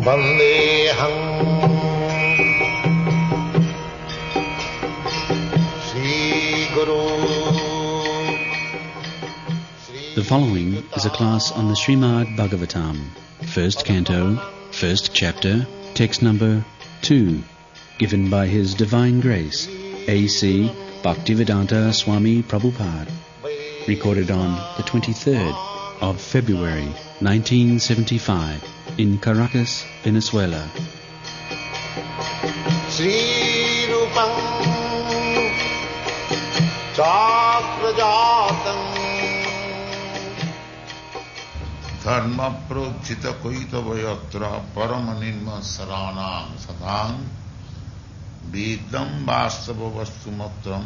Vandeham Sri Guru. The following is a class on the Srimad Bhagavatam, first canto, first chapter, text number 2, given by His Divine Grace, A.C. Bhaktivedanta Swami Prabhupada, recorded on the 23rd of February 1975 in Caracas, Venezuela. Sri Rupam Chakrajatam Dharma prochita koitavayatra paramanimma saranam sadham Vedam vastava vastu matram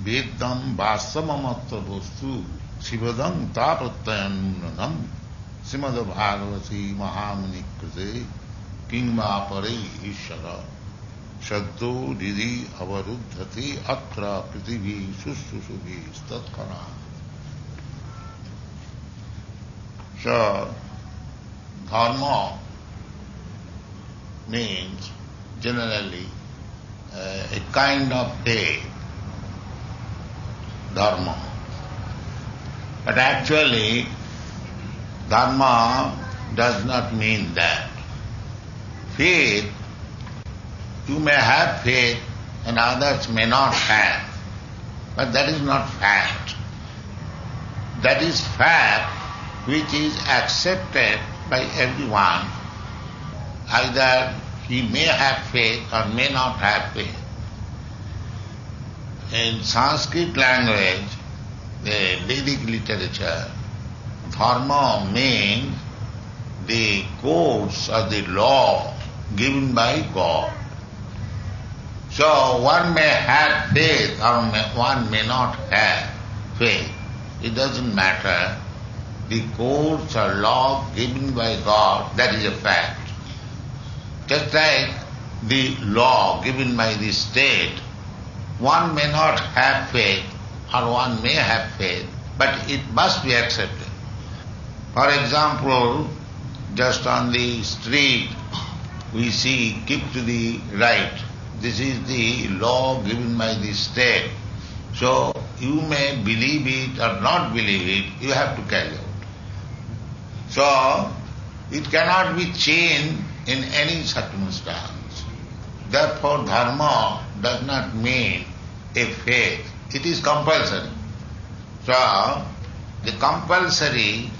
Vedam vastavamatra vastu Sivadam tapattayanunanam Simada Bhagavati Mahamani Krite Kingma Pare Ishara Shaddo Didi Avaruddhati Atra Prithivi Sushusuvi Statkara. So, dharma means generally a kind of faith, dharma. But actually, dharma does not mean that. Faith, you may have faith and others may not have, but that is not fact. That is fact which is accepted by everyone. Either he may have faith or may not have faith. In Sanskrit language, the Vedic literature, dharma means the codes or the law given by God. So one may have faith or one may not have faith. It doesn't matter. The codes or law given by God, that is a fact. Just like the law given by the state, one may not have faith or one may have faith, but it must be accepted. For example, just on the street we see keep to the right. This is the law given by the state. So you may believe it or not believe it, you have to carry out. So it cannot be changed in any circumstance. Therefore dharma does not mean a faith. It is compulsory. So the compulsory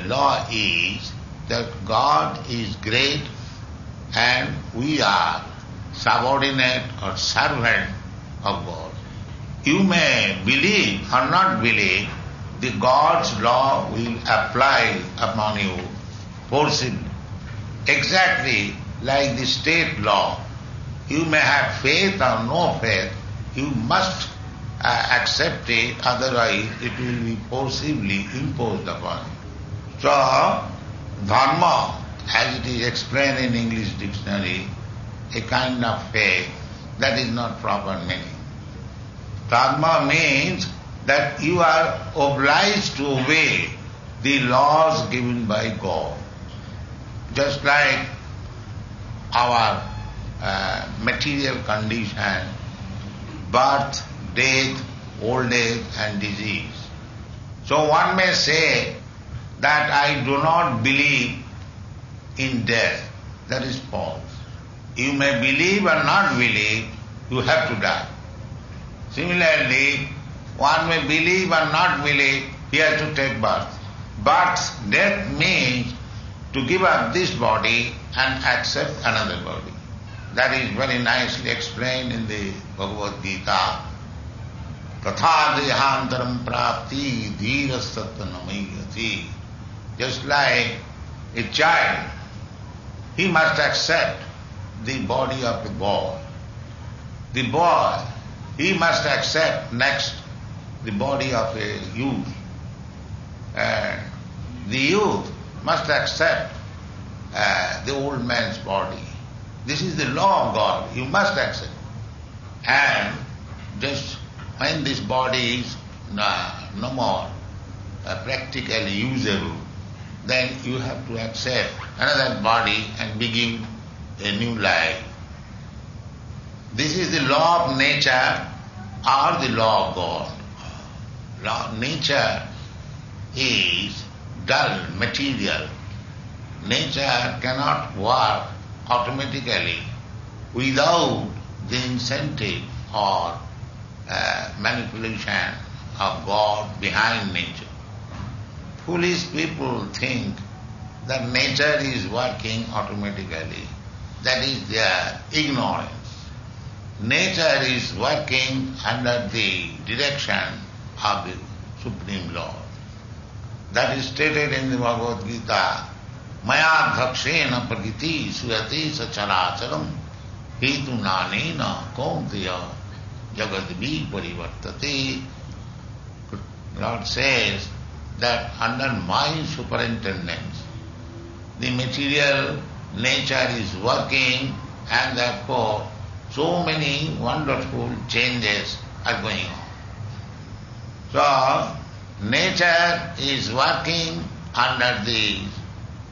law is that God is great and we are subordinate or servant of God. You may believe or not believe, the God's law will apply upon you forcibly. Exactly like the state law. You may have faith or no faith, you must accept it, otherwise it will be forcibly imposed upon you. So, dharma, as it is explained in English dictionary, a kind of faith, that is not proper meaning. Dharma means that you are obliged to obey the laws given by God. Just like our material condition, birth, death, old age and disease. So one may say that I do not believe in death. That is false. You may believe or not believe, you have to die. Similarly, one may believe or not believe, he has to take birth. Birth, death means to give up this body and accept another body. That is very nicely explained in the Bhagavad Gita. Katha dehantaram prapti dhira sattanamayati. Just like a child, he must accept the body of the boy. The boy, he must accept next the body of a youth. And the youth must accept the old man's body. This is the law of God. You must accept. And just when this body is no more practically usable, then you have to accept another body and begin a new life. This is the law of nature or the law of God. Law of nature is dull, material. Nature cannot work automatically without the incentive or manipulation of God behind nature. Foolish people think that nature is working automatically. That is their ignorance. Nature is working under the direction of the Supreme Lord. That is stated in the Bhagavad Gita. Maya dhakshena pragiti suyati sacharacharam hetu nanena kaunteya jagadvi parivartate. Lord says that under my superintendence the material nature is working, and therefore so many wonderful changes are going on. So nature is working under the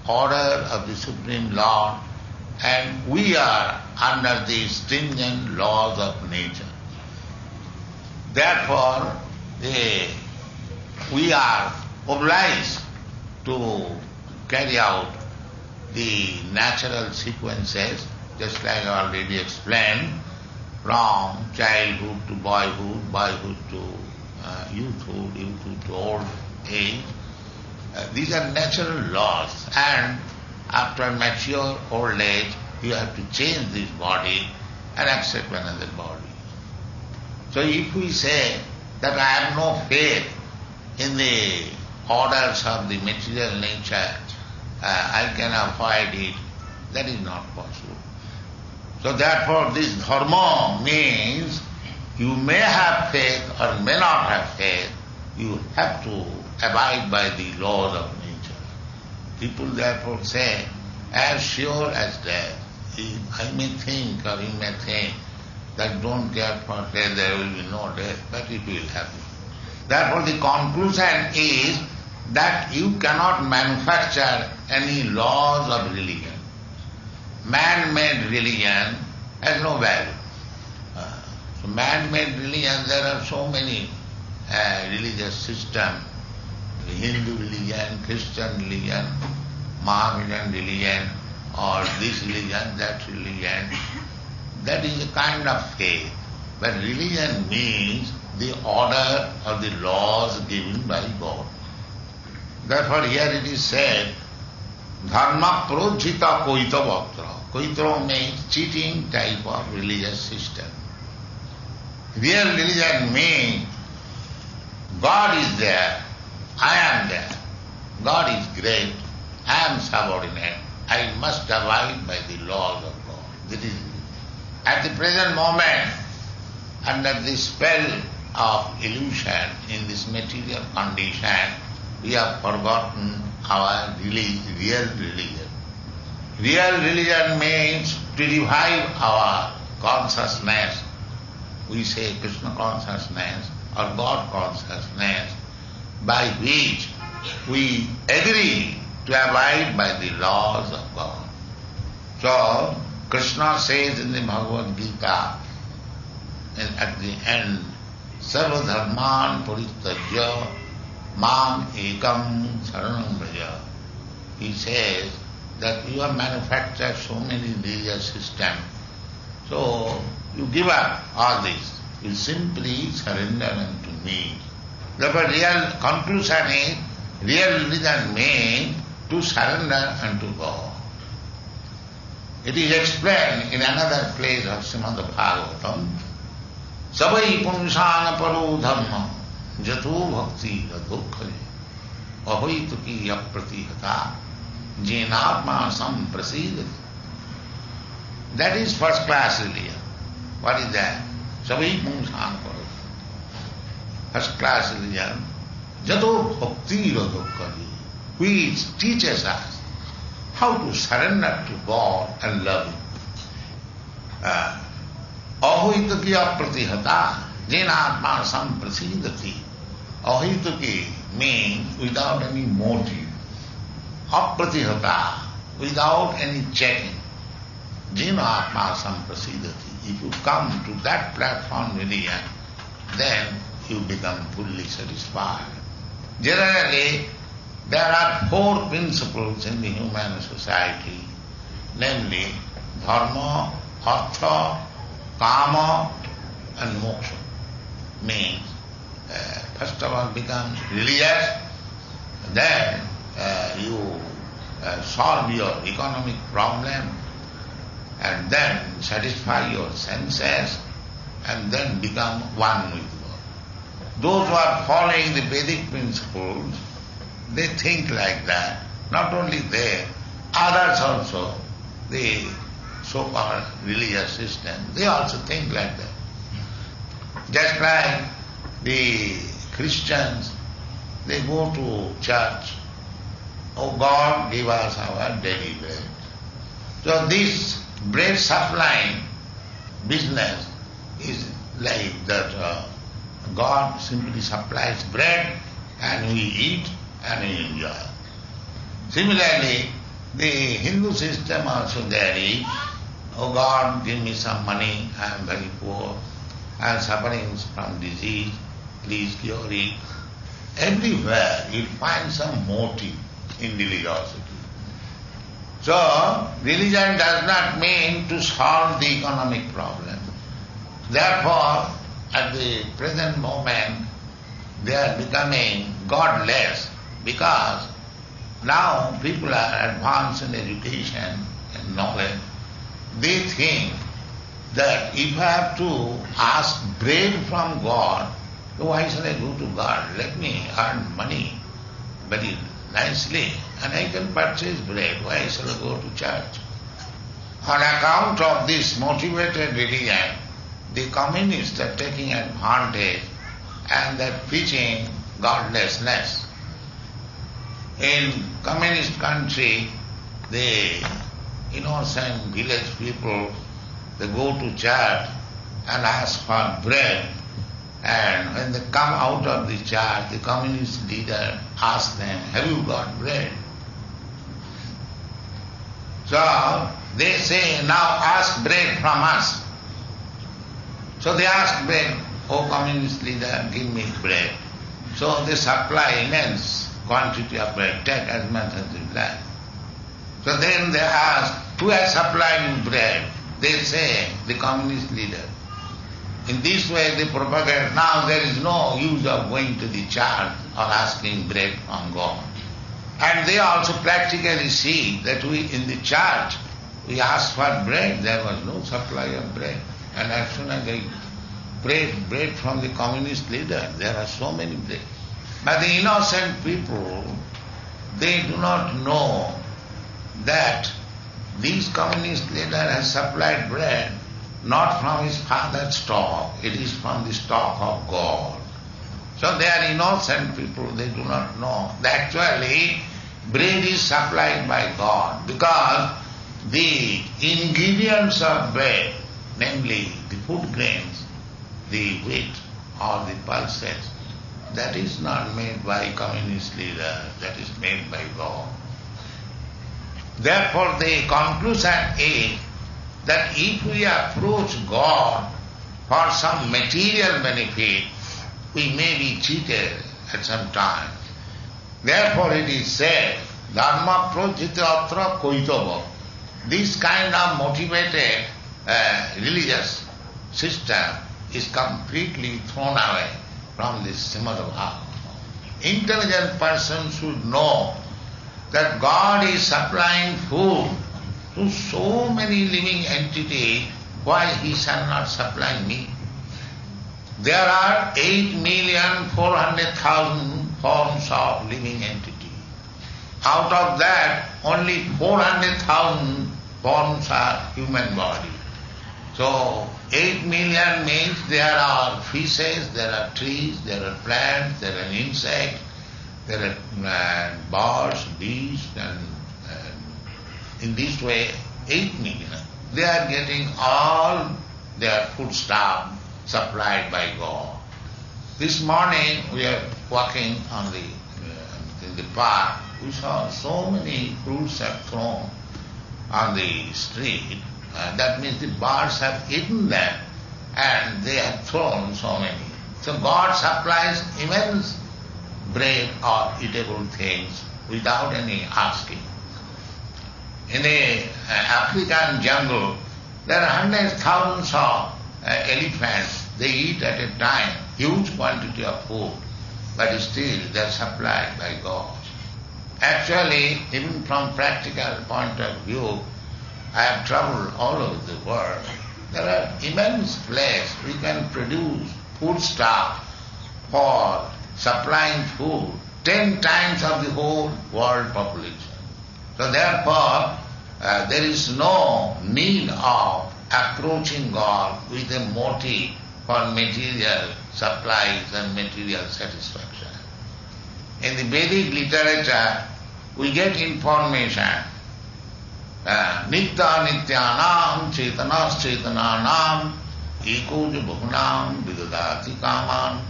order of the Supreme Lord, and we are under the stringent laws of nature. Therefore, we are obliged to carry out the natural sequences, just like I already explained, from childhood to boyhood, boyhood to youthhood, youthhood to old age. These are natural laws, and after mature old age, you have to change this body and accept another body. So if we say that I have no faith in the orders of the material nature, I can avoid it, that is not possible. So therefore this dharma means you may have faith or may not have faith, you have to abide by the laws of nature. People therefore say, as sure as death. I may think or you may think that don't care for death, there will be no death, but it will happen. Therefore the conclusion is that you cannot manufacture any laws of religion. Man-made religion has no value. So man-made religion, there are so many religious systems, Hindu religion, Christian religion, Mohammedan religion, or this religion, that religion. That is a kind of faith. But religion means the order of the laws given by God. Therefore here it is said, dharma projita koita bhaktra. Koitra means cheating type of religious system. Real religion means God is there, I am there. God is great, I am subordinate. I must abide by the laws of God. That is, at the present moment, under the spell of illusion in this material condition, we have forgotten our real religion. Real religion means to revive our consciousness. We say Krishna consciousness or God consciousness, by which we agree to abide by the laws of God. So, Krishna says in the Bhagavad Gita, at the end, Sarva dharman parittajya mam ekam saranam bhaja. He says that you have manufactured so many religious systems, so you give up all this. You simply surrender unto me. Therefore, real conclusion is, real religion means to surrender unto God. It is explained in another place of Srimad Bhagavatam, Savai punsana paro dhamma jato bhakti radhokkhale ahoituki yapratihata jenatma samprasidati. That is first class religion. What is that? Savai punsana paro. First class religion, jato bhakti radhokkhale, which teaches us how to surrender to God and love Him. Ahoituki apratihata jenatma samprasidati. Ahoituki means without any motive. apratihata, without any checking. Jino atma samprasidati. If you come to that platform religion, then you become fully satisfied. Generally, there are four principles in the human society, namely dharma, artha, kama and moksha. Means, first of all become religious, then you solve your economic problem, and then satisfy your senses, and then become one with God. Those who are following the Vedic principles, they think like that. Not only they, others also, the so-called religious system, they also think like that. Just like the Christians, they go to church, oh God, give us our daily bread. So this bread supplying business is like that God simply supplies bread and we eat and we enjoy. Similarly, the Hindu system also there is, oh God, give me some money, I am very poor, I am suffering from disease, please cure it. Everywhere you find some motive in religiosity. So, religion does not mean to solve the economic problem. Therefore, at the present moment, they are becoming godless because now people are advanced in education and knowledge. They think that if I have to ask bread from God, why shall I go to God? Let me earn money very nicely and I can purchase bread. Why shall I go to church? On account of this motivated religion, the communists are taking advantage and they are preaching godlessness. In communist country, the innocent village people, they go to church and ask for bread, and when they come out of the church, the communist leader asks them, have you got bread? So they say, now ask bread from us. So they ask bread, oh communist leader, give me bread. So they supply immense quantity of bread, take as much as you like. So then they ask, who has supplied you bread? They say, the communist leader. In this way they propagate, now there is no use of going to the church or asking bread from God. And they also practically see that in the church, we asked for bread, there was no supply of bread. And as soon as they prayed bread from the communist leader, there are so many bread. But the innocent people, they do not know that this communist leader has supplied bread not from his father's stock, it is from the stock of God. So they are innocent people, they do not know that actually bread is supplied by God because the ingredients of bread, namely the food grains, the wheat or the pulses, that is not made by communist leader, that is made by God. Therefore the conclusion is that if we approach God for some material benefit, we may be cheated at some time. Therefore it is said, dharma projita atra koitava. This kind of motivated religious system is completely thrown away from this Srimad Bhagavatam. Intelligent person should know that God is supplying food to so many living entities, why He shall not supply me? There are 8,400,000 forms of living entity. Out of that, only 400,000 forms are human body. So 8 million means there are fishes, there are trees, there are plants, there are insects, there are birds, beasts, and in this way 8 million. They are getting all their foodstuff supplied by God. This morning we are walking on in the park. we saw so many fruits are thrown on the street. That means the birds have eaten them and they have thrown so many. So God supplies immense bread or eatable things without any asking. In the African jungle, there are hundreds, thousands of elephants. They eat at a time huge quantity of food, but still they are supplied by God. Actually, even from practical point of view, I have travelled all over the world. There are immense places we can produce food stuff for supplying food 10 times of the whole world population. So therefore, there is no need of approaching God with a motive for material supplies and material satisfaction. In the Vedic literature, we get information. Nitya nityanam chetanas chetananam ekoja bhunam vidadati kaman.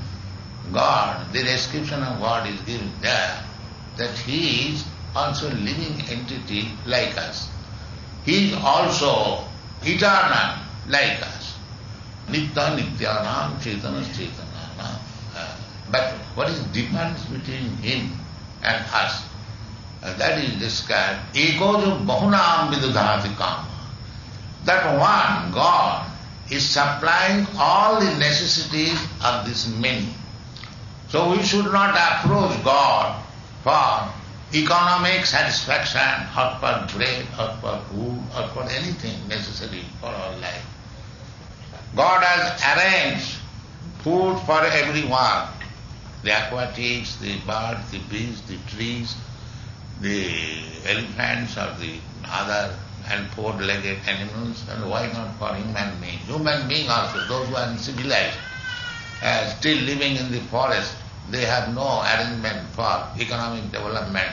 God, the description of God is given there, that He is also a living entity like us. He is also eternal like us. Nitya nityanam chetanas chetananam. But what is the difference between Him and us? That is described. Ekoja bahunam vidadati kama. That one, God, is supplying all the necessities of this many. So we should not approach God for economic satisfaction or for bread or for food or for anything necessary for our life. God has arranged food for everyone. The aquatics, the birds, the beasts, the trees, the elephants or the other and four-legged animals, and why not for human beings? Human beings also, those who are uncivilized, still living in the forest, they have no arrangement for economic development,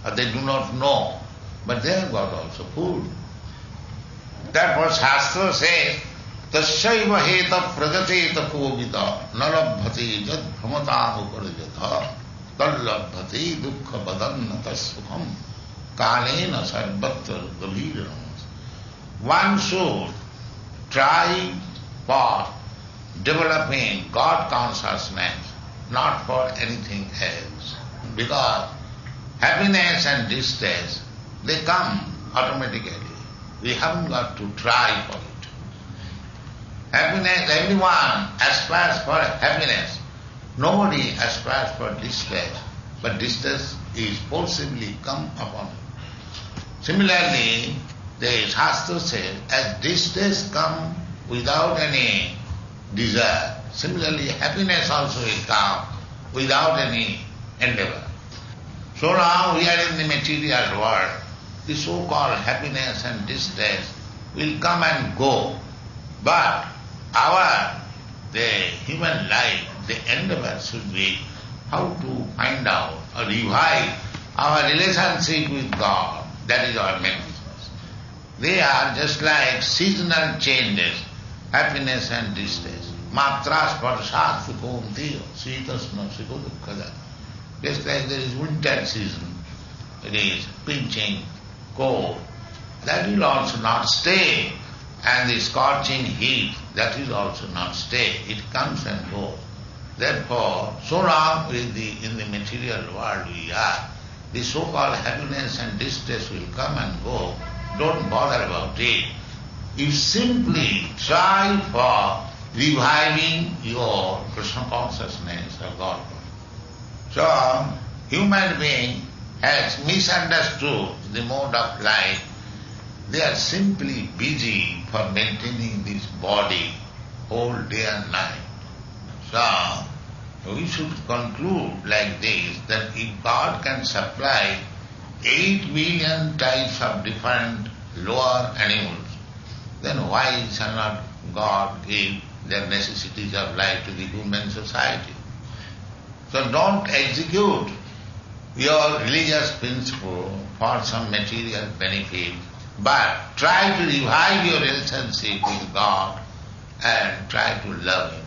or they do not know, but they have got also food. Therefore Shastra says, Tasyaiva heta prajateta kovita nalabhati jad bhamatam uparajata tallabhati dukkha badannata sukham kalena sarvatra gavīram. One should try for developing God consciousness, not for anything else. Because happiness and distress, they come automatically. We haven't got to try for it. Happiness, everyone aspires for happiness. Nobody aspires for distress, but distress is forcibly come upon it. Similarly, the Shastra says, as distress come without any desire, similarly happiness also will come without any endeavor. So now we are in the material world. The so-called happiness and distress will come and go. But the human life, the endeavor should be how to find out or revive our relationship with God. That is our main business. They are just like seasonal changes, happiness and distress. Matras parshat sukhomtiyo, sitasna sukhodukkhada. Just like there is winter season, it is pinching, cold. That will also not stay. And the scorching heat, that will also not stay. It comes and goes. Therefore, so long in the material world we are, the so-called happiness and distress will come and go. Don't bother about it. You simply try for reviving your Krishna consciousness or God. So, human being has misunderstood the mode of life. They are simply busy for maintaining this body whole day and night. So, we should conclude like this, that if God can supply 8 million types of different lower animals, then why shall not God give their necessities of life to the human society? So don't execute your religious principle for some material benefit, but try to revive your relationship with God and try to love Him.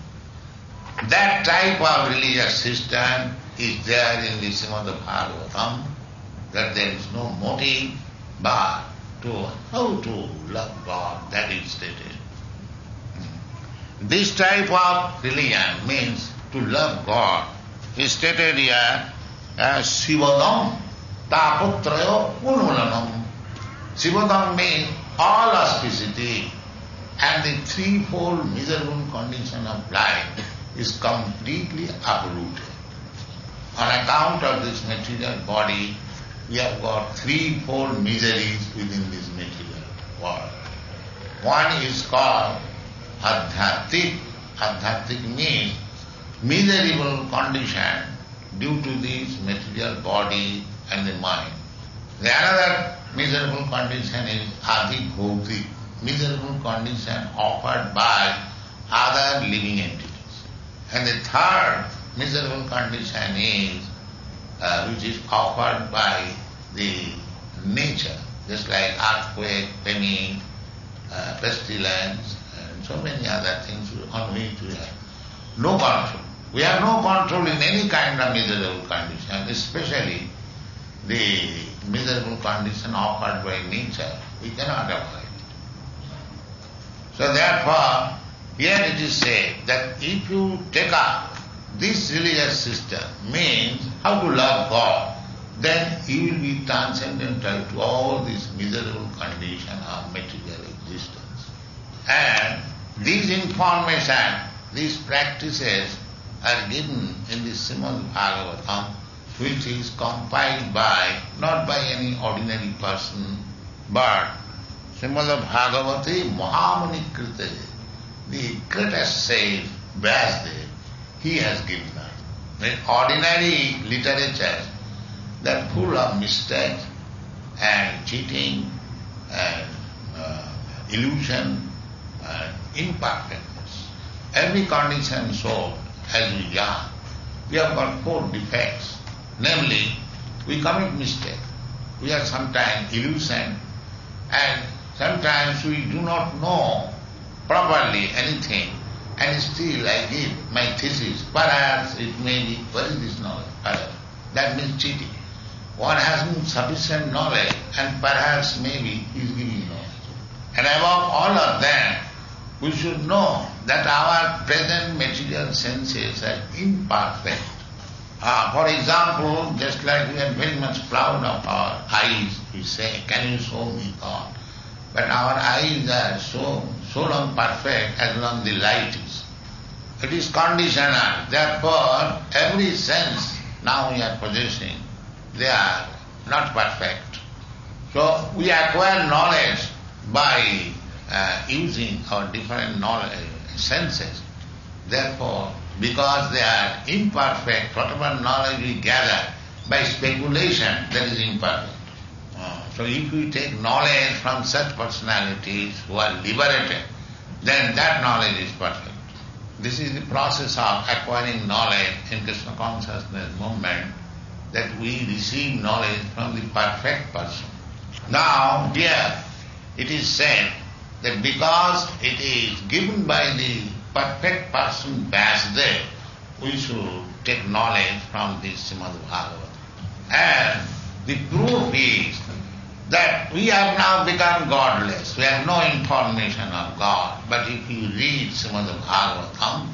That type of religious system is there in the Srimad Bhagavatam. that there is no motive, but to how to love God, that is stated. This type of religion means to love God is stated here as Sivadam Taputrayo Unulanam. Sivadam means all auspicity, and the threefold miserable condition of life is completely uprooted. On account of this material body, we have got threefold miseries within this material world. One is called Adhyattik. Adhyattik means miserable condition due to this material body and the mind. The another miserable condition is Adhibhautik, miserable condition offered by other living entities. And the third miserable condition is which is offered by the nature, just like earthquake, famine, pestilence, and so many other things on which we have no control. We have no control in any kind of miserable condition, especially the miserable condition offered by nature. We cannot avoid. So therefore, here it is said that if you take up this religious system, means how to love God, then you will be transcendental to all this miserable condition of material existence. And these information, these practices are given in the Srimad Bhagavatam, which is compiled by, not by any ordinary person, but Srimad Bhagavati Mahamuni Krite, the greatest sage, Vyasdev, he has given us. The ordinary literature, they are full of mistakes and cheating and illusion and imperfectness. Every condition shown as we learn, we have got four defects. Namely, we commit mistake. We are sometimes illusioned, and sometimes we do not know properly anything, and still I give my thesis. Perhaps it may be, where is this knowledge? Perhaps. That means cheating. One has sufficient knowledge, and perhaps maybe he is giving knowledge. And above all of them, we should know that our present material senses are imperfect. For example, just like we are very much proud of our eyes, we say, can you show me God? But our eyes are so long perfect as long the light is. It is conditional. Therefore, every sense now we are possessing, they are not perfect. So we acquire knowledge by using our different knowledge, senses. Therefore, because they are imperfect, whatever knowledge we gather by speculation, that is imperfect. So if we take knowledge from such personalities who are liberated, then that knowledge is perfect. This is the process of acquiring knowledge in Krishna consciousness movement, that we receive knowledge from the perfect person. Now here it is said that because it is given by the perfect person Vyasdev, we should take knowledge from this Srimad Bhagavatam. And the proof is that we have now become godless. We have no information of God. But if you read Srimad Bhagavatam,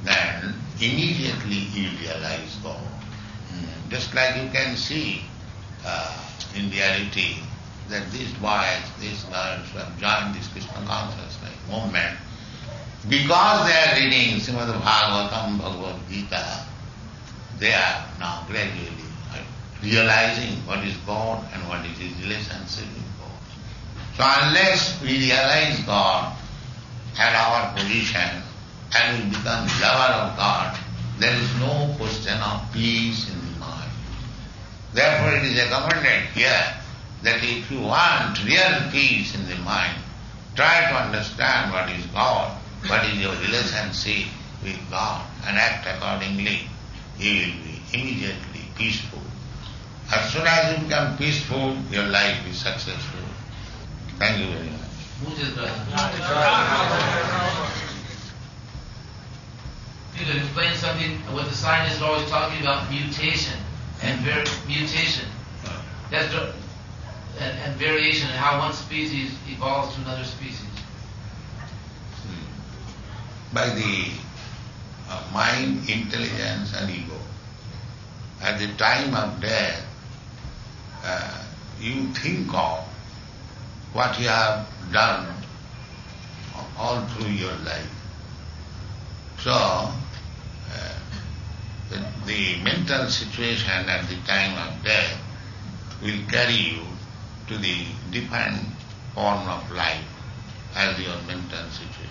then immediately you realize God. Just like you can see in reality that these boys, these girls who have joined this Krishna consciousness movement, because they are reading Srimad Bhagavatam, Bhagavad Gita, they are now gradually realizing what is God and what is his relationship with God. So unless we realize God and our position and we become lover of God, there is no question of peace in the mind. Therefore it is recommended here that if you want real peace in the mind, try to understand what is God, what is your relationship with God, and act accordingly. You will be immediately peaceful. As soon as you become peaceful, your life is successful. Thank you very much. You could explain something what the scientists are always talking about, mutation and mutation. That's and variation in how one species evolves to another species. By the mind, intelligence and ego. At the time of death, you think of what you have done all through your life. So, the mental situation at the time of death will carry you to the different form of life as your mental situation.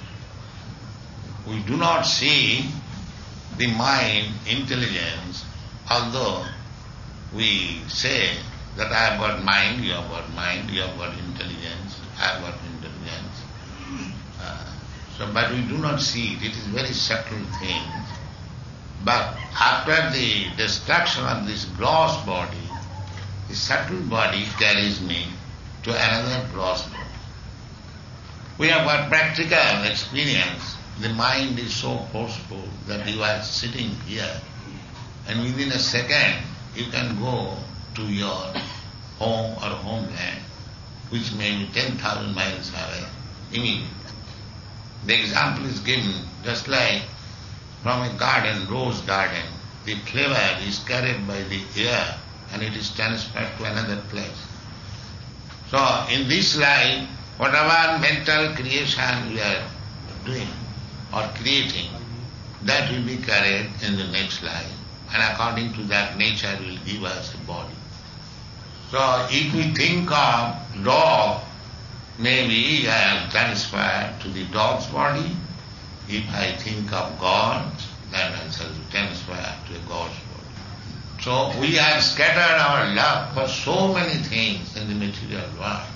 We do not see the mind, intelligence, although we say that I have got mind, you have got mind, you have got intelligence, I have got intelligence. But we do not see it. It is very subtle thing. But after the destruction of this gross body, the subtle body carries me to another gross body. We have got practical experience. The mind is so forceful that you are sitting here and within a second you can go to your home or homeland, which may be 10,000 miles away, immediately. The example is given just like from a garden, rose garden, the flavor is carried by the air and it is transferred to another place. So in this life, whatever mental creation we are doing or creating, that will be carried in the next life, and according to that nature will give us a body. So if we think of dog, maybe I am transferred to the dog's body. If I think of God, then I shall be transferred to a God's body. So we have scattered our love for so many things in the material world.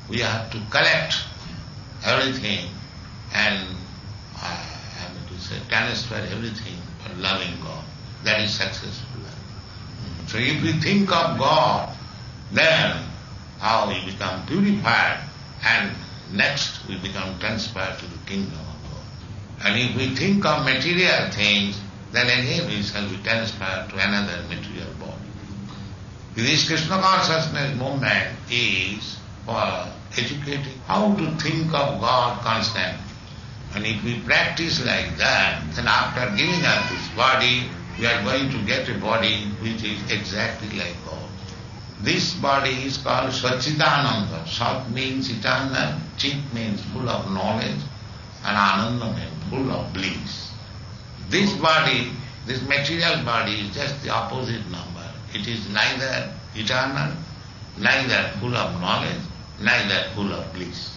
We have to collect everything and transfer everything for loving God. That is successful life. So if we think of God, then how we become purified, and next we become transferred to the kingdom of God. And if we think of material things, then again we shall be transferred to another material body. This Krishna consciousness movement is for educating how to think of God constantly. And if we practice like that, then after giving up this body, we are going to get a body which is exactly like God. This body is called Sachidananda. Sat means eternal, Chit means full of knowledge, and Ananda means full of bliss. This body, this material body is just the opposite number. It is neither eternal, neither full of knowledge, neither full of bliss.